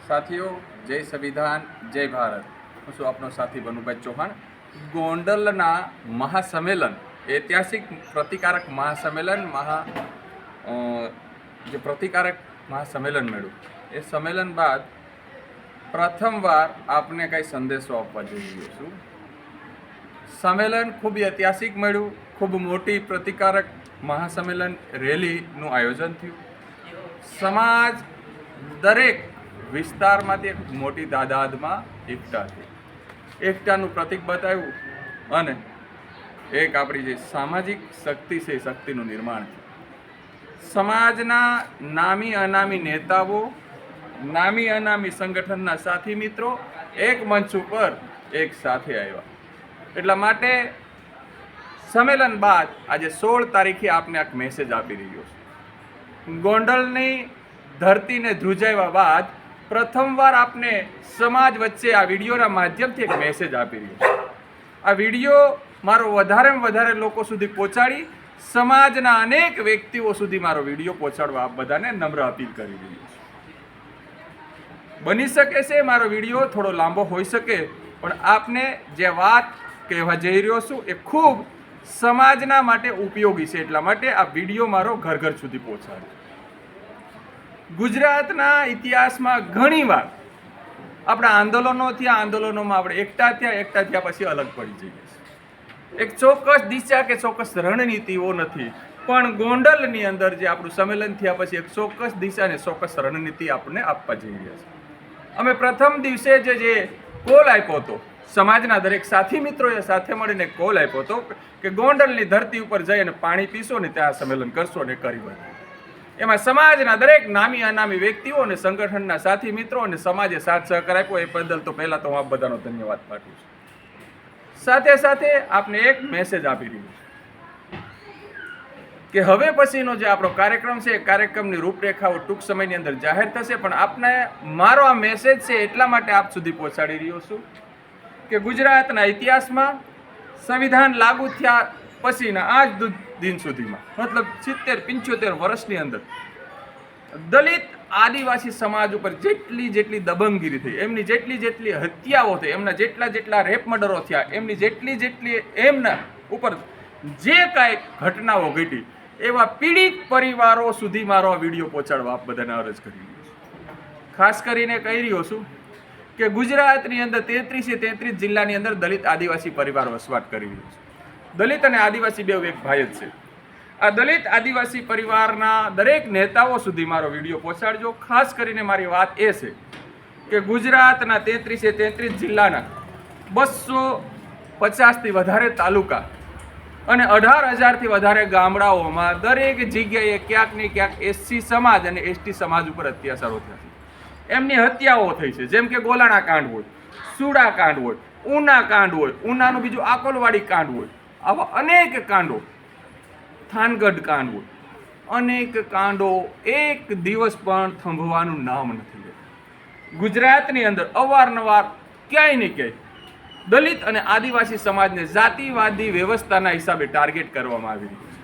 સાથીઓ, જય સંવિધાન, જય ભારત. હું છું આપનો સાથી ભનુભાઈ ચૌહાણ. ગોંડલના મહાસંમેલન, ઐતિહાસિક પ્રતિકારક મહાસંમેલન જે પ્રતિકારક મહાસંમેલન મળ્યું, એ સંમેલન બાદ પ્રથમવાર આપને કંઈ સંદેશો આપવા જઈ રહ્યો છું. સંમેલન ખૂબ ઐતિહાસિક મળ્યું, ખૂબ મોટી પ્રતિકારક મહાસંમેલન રેલીનું આયોજન થયું. સમાજ દરેક વિસ્તારમાંથી એક મોટી તાદાદમાં એકઠા થઈ, એકતાનું પ્રતીક બતાવ્યું અને એક આપણી જે સામાજિક શક્તિ છે એ શક્તિનું નિર્માણ થયું. સમાજના નામી અનામી નેતાઓ, નામી અનામી સંગઠનના સાથી મિત્રો એક મંચ ઉપર એક સાથે આવ્યા. એટલા માટે સંમેલન બાદ આજે 16 તારીખે આપને એક મેસેજ આપી રહ્યો છું. ગોંડલની ધરતીને ધ્રુજાવ્યા બાદ પ્રથમવાર આપને સમાજ વચ્ચે આ વિડીયોના માધ્યમથી એક મેસેજ આપી રહ્યો છું. આ વિડીયો મારો વધારેમાં વધારે લોકો સુધી પહોંચાડી સમાજના અનેક વ્યક્તિઓ સુધી મારો વિડીયો પહોંચાડવા આપ બધાને નમ્ર અપીલ કરી રહ્યો છું. બની શકે છે મારો વિડીયો થોડો લાંબો હોઈ શકે, પણ આપને જે વાત કહેવા જઈ રહ્યો છું એ ખૂબ સમાજના માટે ઉપયોગી છે. એટલા માટે આ વિડીયો મારો ઘર ઘર સુધી પહોંચાડો. ગુજરાતના ઇતિહાસમાં ઘણીવાર આપણા આંદોલનો થયા, આંદોલનોમાં આપણે એકઠા થયા પછી અલગ પડી જઈએ છીએ. એક ચોક્કસ દિશા કે ચોક્કસ રણનીતિઓ નથી, પણ ગોંડલની અંદર જે આપણું સંમેલન થયા પછી એક ચોક્કસ દિશા અને ચોક્કસ રણનીતિ આપણને આપવા જઈ રહ્યા છે. અમે પ્રથમ દિવસે જે કોલ આપ્યો હતો, સમાજના દરેક સાથી મિત્રોએ સાથે મળીને કોલ આપ્યો હતો કે ગોંડલની ધરતી ઉપર જઈ અને પાણી પીશો ને ત્યાં સંમેલન કરશો અને કરી બતાવો. એમાં સમાજના દરેક નામી અનામી વ્યક્તિઓ અને સંગઠનના સાથી મિત્રો અને સમાજે સાથ સહકાર આપ્યો, એ બદલ તો પહેલાં તો હું આપ બધાનો ધન્યવાદ પાઠવું છું. સાથે સાથે આપને એક મેસેજ આપી રહ્યું છું કે હવે પછીનો જે આપણો કાર્યક્રમ છે એ કાર્યક્રમની રૂપરેખાઓ ટૂંક સમયની અંદર જાહેર થશે. પણ આપને મારો આ મેસેજ છે એટલા માટે આપ સુધી પહોંચાડી રહ્યો છું કે ગુજરાતના ઇતિહાસમાં સંવિધાન લાગુ થયા પછીના આજ દિન સુધીમાં, મતલબ 70-75 વર્ષની અંદર દલિત આદિવાસી સમાજ ઉપર જેટલી દબંગગીરી થઈ, એમની જેટલી હત્યાઓ થઈ, એમના જેટલા રેપ મર્ડરો થયા, એમની જેટલી એમના ઉપર જે કાંઈ ઘટનાઓ ઘટી, એવા પીડિત પરિવારો સુધી મારો આ વિડીયો પહોંચાડવા આપ બધાને અરજ કરી રહ્યો છું. ખાસ કરીને કહી રહ્યો છું કે ગુજરાતની અંદર 33 જિલ્લાની અંદર દલિત આદિવાસી પરિવાર વસવાટ કરી રહ્યો છે. દલિત અને આદિવાસી બે એક ભાઈ જ છે. આ દલિત આદિવાસી પરિવારના દરેક નેતાઓ સુધી મારો વિડીયો પહોંચાડજો. ખાસ કરીને મારી વાત એ છે કે ગુજરાતના 33 જિલ્લાના 250થી વધારે તાલુકા અને 18,000થી વધારે ગામડાઓમાં દરેક જગ્યાએ ક્યાંક ને ક્યાંક એસસી સમાજ અને એસટી સમાજ ઉપર અત્યાચારો થયા છે. એમની હત્યાઓ થઈ છે. જેમ કે ગોલાણા કાંડ હોય, સુડા કાંડ હોય, ઉના કાંડ હોય, ઉનાનું બીજું આકોલવાડી કાંડ હોય, આવા અનેક કાંડો, થાનગઢ કાંડ હોય, અનેક કાંડો એક દિવસ પણ થંભવાનું નામ નથી લેતા. ગુજરાતની અંદર અવારનવાર ક્યાંય ને ક્યાંય દલિત અને આદિવાસી સમાજને જાતિવાદી વ્યવસ્થાના હિસાબે ટાર્ગેટ કરવામાં આવી રહ્યું છે.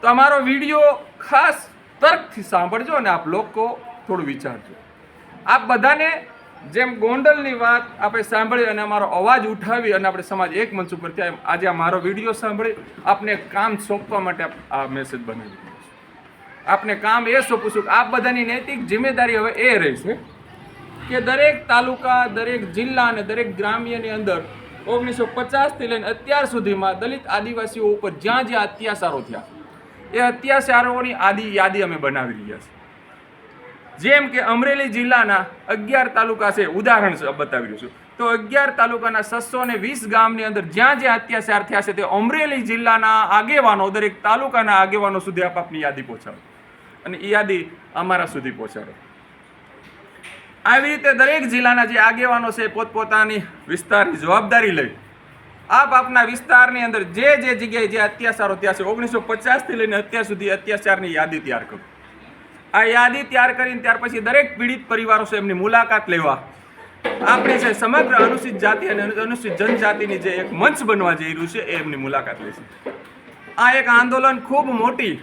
તો અમારો વિડીયો ખાસ તર્કથી સાંભળજો અને આપ લોકો થોડું વિચારજો. આપ બધાને જેમ ગોંડલની વાત આપણે સાંભળી અને અમારો અવાજ ઉઠાવી અને આપણે સમાજ એક મંચ ઉપર થયા, આજે આ મારો વિડીયો સાંભળી આપને કામ સોંપવા માટે આ મેસેજ બનાવી રહ્યો છું. આપને કામ એ સોંપું છું કે આપ બધાની નૈતિક જિમ્મેદારી હવે એ રહેશે કે દરેક તાલુકા, દરેક જિલ્લા અને દરેક ગ્રામ્યની અંદર 1950થી લઈને અત્યાર સુધીમાં દલિત આદિવાસીઓ ઉપર જ્યાં અત્યાચારો થયા, એ અત્યાચારોની યાદી અમે બનાવી રહ્યા છીએ. જેમ કે અમરેલી જિલ્લાના 11 તાલુકા છે, ઉદાહરણ બતાવી રહ્યું છું. તો 11 તાલુકાના 620 ગામની અંદર જ્યાં અત્યાચાર થયા છે તે અમરેલી જિલ્લાના આગેવાનો, દરેક તાલુકાના આગેવાનો સુધી આપની યાદી પહોંચાડો અને એ યાદી અમારા સુધી પહોંચાડો. આવી રીતે દરેક જિલ્લાના જે આગેવાનો છે પોતપોતાની વિસ્તારની જવાબદારી લઈ આપના વિસ્તારની અંદર જે જગ્યાએ જે અત્યાચારો થયા છે 1950થી લઈને અત્યાર સુધી અત્યાચારની યાદી તૈયાર કરો. આ યાદી તૈયાર કરીને ત્યાર પછી દરેક પીડિત પરિવારો છે એમની મુલાકાત લેવા આપણે છે સમગ્ર અનુસૂચિત જાતિ અને અનુસૂચિત જનજાતિની જે એક મંચ બનવા જઈ રહ્યું છે એ એમની મુલાકાત લેશે. આ એક આંદોલન ખૂબ મોટી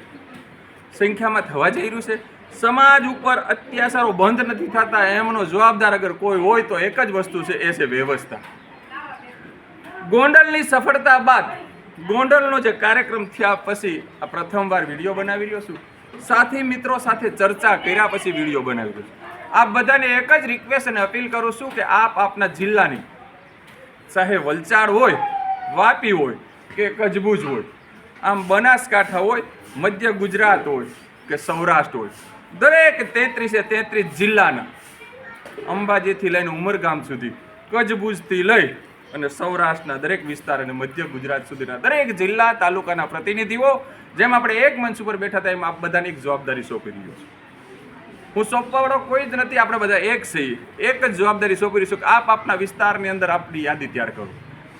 સંખ્યામાં થવા જઈ રહ્યું છે. સમાજ ઉપર અત્યાચારો બંધ નથી થતા એમનો જવાબદાર અગર કોઈ હોય તો એક જ વસ્તુ છે, એ છે વ્યવસ્થા. ગોંડલની સફળતા બાદ ગોંડલનો જે કાર્યક્રમ થયા પછી આ પ્રથમવાર વિડીયો બનાવી રહ્યો છું. સાથી મિત્રો સાથે ચર્ચા કર્યા પછી વિડીયો બનાવી રહ્યો છું. આપ બધાને એક જ રિક્વેસ્ટ અને અપીલ કરું છું કે આપ આપના જિલ્લાની, ચાહે વલસાડ હોય, વાપી હોય કે કચ્છ હોય, આમ બનાસકાંઠા હોય, મધ્ય ગુજરાત હોય કે સૌરાષ્ટ્ર હોય, દરેક 33 જિલ્લાના અંબાજીથી લઈને ઉમરગામ સુધી, કચ્છથી લઈ અને સૌરાષ્ટ્રના દરેક વિસ્તાર અને મધ્ય ગુજરાત સુધીના દરેક જિલ્લા તાલુકાના પ્રતિનિધિઓ, જેમ આપણે એક મંચ ઉપર બેઠા હતા એમ આપ બધાની એક જવાબદારી સોંપી રહ્યો છું. હું સોંપવાવાળો કોઈ જ નથી, આપણે બધા એક છીએ. એક જ જવાબદારી સોંપી રહીશું કે આપ આપના વિસ્તારની અંદર આપણી યાદી તૈયાર કરો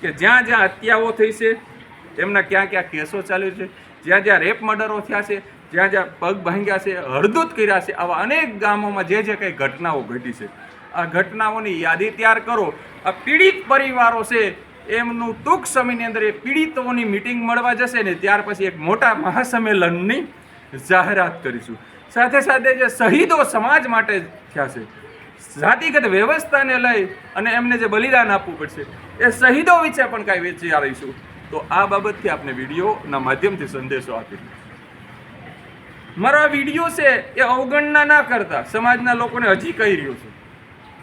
કે જ્યાં જ્યાં હત્યાઓ થઈ છે, એમના ક્યાં ક્યાં કેસો ચાલ્યું છે, જ્યાં જ્યાં રેપ મર્ડરો થયા છે, જ્યાં જ્યાં પગ ભાંગ્યા છે, હળદૂત કર્યા છે, આવા અનેક ગામોમાં જે જે કંઈ ઘટનાઓ ઘટી છે, આ ઘટનાઓની યાદી તૈયાર કરો. આ પીડિત પરિવારો છે એમનું ટૂંક સમયની અંદર એ પીડિતોની મિટિંગ મળવા જશે ને ત્યાર પછી એક મોટા મહાસંમેલનની જાહેરાત કરીશું. સાથે સાથે જે શહીદો સમાજ માટે થયા છે, જાતિગત વ્યવસ્થાને લઈ અને એમને જે બલિદાન આપવું પડશે એ શહીદો વિશે પણ કાંઈ વિચારીશું. તો આ બાબતથી આપને વિડીયોના માધ્યમથી સંદેશો આપી મારો આ વિડીયો છે એ અવગણના ના કરતા સમાજના લોકોને હજી કહી રહ્યો છું.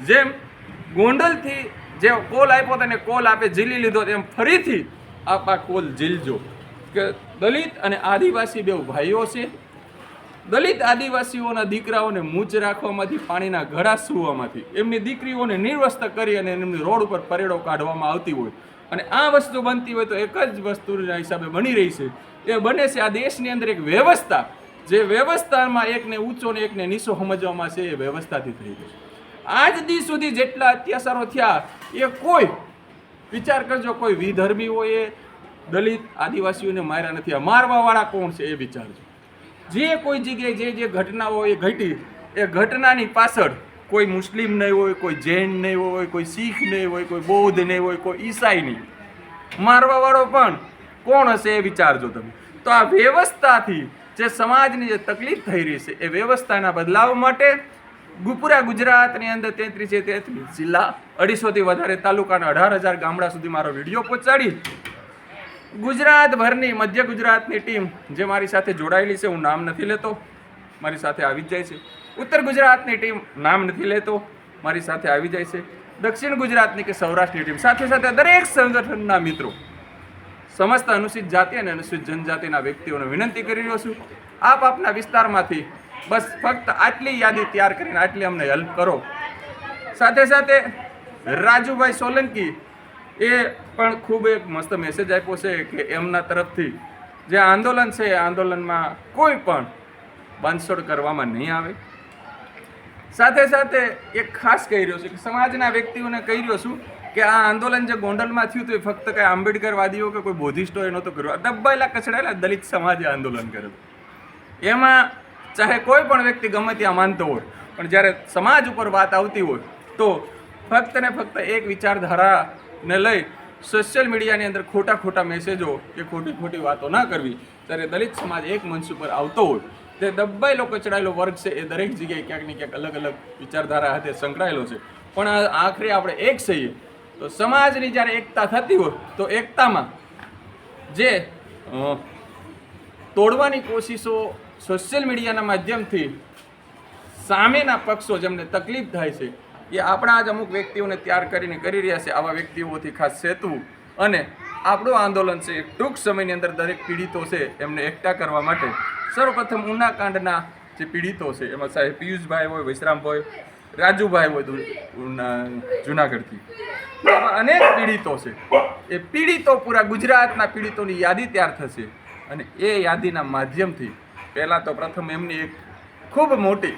જેમ ગોંડલથી જે કોલ આપ્યો તેને કોલ આપે ઝીલી લીધો, એમ ફરીથી આપ આ કોલ ઝીલજો કે દલિત અને આદિવાસી બે ભાઈઓ છે. દલિત આદિવાસીઓના દીકરાઓને મૂંચ રાખવામાંથી, પાણીના ઘડા સૂવામાંથી, એમની દીકરીઓને નિર્વસ્ત કરી અને એમની રોડ ઉપર પરેડો કાઢવામાં આવતી હોય અને આ વસ્તુ બનતી હોય તો એક જ વસ્તુના હિસાબે બની રહી છે, એ બને છે આ દેશની અંદર એક વ્યવસ્થા, જે વ્યવસ્થામાં એકને ઊંચો ને એકને નીચો સમજવામાં છે એ વ્યવસ્થાથી થઈ ગઈ. આજ દી સુધી જેટલા અત્યાચારો થયા એ કોઈ વિચાર કરજો, કોઈ વિધર્મીઓએ દલિત આદિવાસીઓને માર્યા નથી. મારવાવાળા કોણ છે એ વિચારજો. જે કોઈ જગ્યાએ જે ઘટનાઓ એ ઘટી, એ ઘટનાની પાછળ કોઈ મુસ્લિમ નહીં હોય, કોઈ જૈન નહીં હોય, કોઈ શીખ નહીં હોય, કોઈ બૌદ્ધ નહીં હોય, કોઈ ઈસાઈ નહીં. મારવાવાળો પણ કોણ હશે એ વિચારજો તમે. તો આ વ્યવસ્થાથી જે સમાજની જે તકલીફ થઈ રહી છે એ વ્યવસ્થાના બદલાવ માટે પૂરા ગુજરાતની અંદર 33 જિલ્લા, 250થી વધારે તાલુકાના 18,000 ગામડા સુધી મારો વિડીયો પહોંચાડી ગુજરાતભરની મધ્ય ગુજરાતની ટીમ જે મારી સાથે જોડાયેલી છે, હું નામ નથી લેતો, મારી સાથે આવી જાય છે. ઉત્તર ગુજરાતની ટીમ નામ નથી લેતો, મારી સાથે આવી જાય છે. દક્ષિણ ગુજરાતની કે સૌરાષ્ટ્રની ટીમ, સાથે સાથે દરેક સંગઠનના મિત્રો, સમસ્ત અનુસૂચિત જાતિ અને અનુસૂચિત જનજાતિના વ્યક્તિઓને વિનંતી કરી રહ્યો છું, આપ આપના વિસ્તારમાંથી બસ ફક્ત આટલી યાદી તૈયાર કરીને આટલી અમને હેલ્પ કરો. સાથે સાથે રાજુભાઈ સોલંકી એ પણ ખૂબ એક મસ્ત મેસેજ આપ્યો છે કે એમના તરફથી જે આંદોલન છે એ આંદોલનમાં કોઈ પણ બાંધછોડ કરવામાં નહીં આવે. સાથે સાથે એક ખાસ કહી રહ્યો છું કે સમાજના વ્યક્તિઓને કહી રહ્યો છું કે આ આંદોલન જે ગોંડલમાં થયું હતું એ ફક્ત કંઈ આંબેડકરવાદીઓ કે કોઈ બોધિસ્ટોએ નહોતું કર્યું, દબાયેલા કચડાયેલા દલિત સમાજે આંદોલન કરેલું. એમાં ચાહે કોઈ પણ વ્યક્તિ ગમે ત્યાં માનતો હોય, પણ જ્યારે સમાજ ઉપર વાત આવતી હોય તો ફક્ત ને ફક્ત એક વિચારધારાને લઈ સોશિયલ મીડિયાની અંદર ખોટા મેસેજો કે ખોટી વાતો ના કરવી. ત્યારે દલિત સમાજ એક મંચ ઉપર આવતો હોય, તે દબાયેલો કચડાયેલો વર્ગ છે એ દરેક જગ્યાએ ક્યાંક ને ક્યાંક અલગ અલગ વિચારધારા સાથે સંકળાયેલો છે, પણ આખરે આપણે એક છીએ. તો સમાજની જ્યારે એકતા થતી હોય તો એકતામાં જે તોડવાની કોશિશો સોશિયલ મીડિયાના માધ્યમથી સામેના પક્ષો જેમને તકલીફ થાય છે એ આપણા જ અમુક વ્યક્તિઓને તૈયાર કરીને કરી રહ્યા છે. આવા વ્યક્તિઓથી ખાસ સેતું અને આપણું આંદોલન છે ટૂંક સમયની અંદર દરેક પીડિતો છે એમને એકઠા કરવા માટે સર્વપ્રથમ ઉનાકાંડના જે પીડિતો છે એમાં સાહેબ પિયુષભાઈ હોય, વૈશ્રામભાઈ, રાજુભાઈ હોય જુનાગઢથી, આવા અનેક પીડિતો છે. એ પીડિતો પૂરા ગુજરાતના પીડિતોની યાદી તૈયાર થશે અને એ યાદીના માધ્યમથી પહેલાં તો પ્રથમ એમની એક ખૂબ મોટી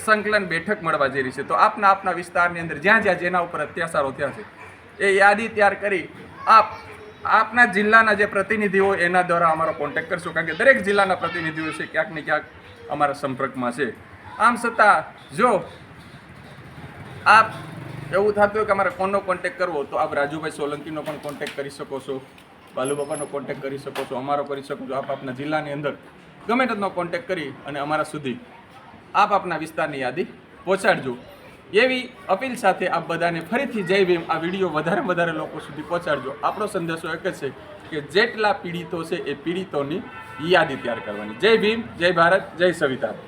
સંકલન બેઠક મળવા જઈ રહી છે. તો આપના વિસ્તારની અંદર જ્યાં જેના ઉપર અત્યાચારો થયા છે એ યાદી તૈયાર કરી આપના જિલ્લાના જે પ્રતિનિધિ હોય એના દ્વારા અમારો કોન્ટેક્ટ કરશો, કારણ કે દરેક જિલ્લાના પ્રતિનિધિઓ છે ક્યાંક ને ક્યાંક અમારા સંપર્કમાં છે. આમ છતાં જો આપ એવું થતું હોય કે અમારે કોનો કોન્ટેક્ટ કરવો તો આપ રાજુભાઈ સોલંકીનો પણ કોન્ટેક્ટ કરી શકો છો, બાલુબાપાનો કોન્ટેક્ટ કરી શકો છો, અમારો કરી શકો છો. આપ આપના જિલ્લાની અંદર ગમે તેનો કોન્ટેક્ટ કરી અને અમારા સુધી આપ આપના વિસ્તારની યાદી પહોંચાડજો એવી અપીલ સાથે આપ બધાને ફરીથી જય ભીમ. આ વિડીયો વધારે લોકો સુધી પહોંચાડજો. આપણો સંદેશો એક જ છે કે જેટલા પીડિતો છે એ પીડિતોની યાદી તૈયાર કરવાની. જય ભીમ, જય ભારત, જય સંવિધાન.